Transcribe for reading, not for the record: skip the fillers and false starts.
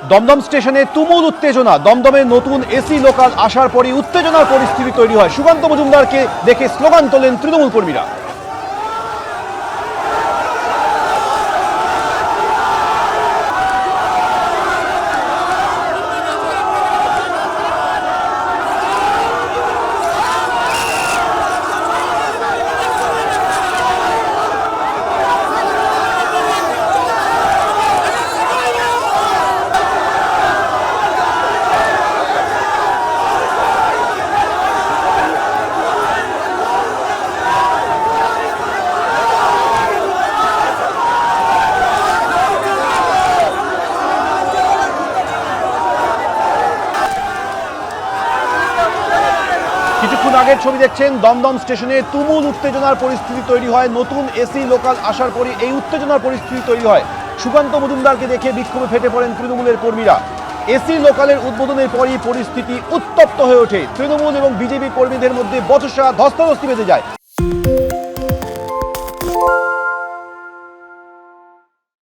দমদম স্টেশনে তুমুল উত্তেজনা। দমদমে নতুন এসি লোকাল আসার পরই উত্তেজনার পরিস্থিতি তৈরি হয়। সুকান্ত মজুমদারকে দেখে স্লোগান তোলেন তৃণমূল কর্মীরা। কিছুক্ষণ আগের ছবি দেখছেন, দমদম স্টেশনে তুমুল উত্তেজনার পরিস্থিতি তৈরি হয়। নতুন এসি লোকাল আসার পরে এই উত্তেজনার পরিস্থিতি তৈরি হয়। সুকান্ত মজুমদারকে দেখে বিক্ষোভে ফেটে পড়েন তৃণমূলের কর্মীরা। এসি লোকালের উদ্বোধনের পরই পরিস্থিতি উত্তপ্ত হয়ে ওঠে। তৃণমূল এবং বিজেপি কর্মীদের মধ্যে বচসা, ধস্তাধস্তি বেঁধে যায়।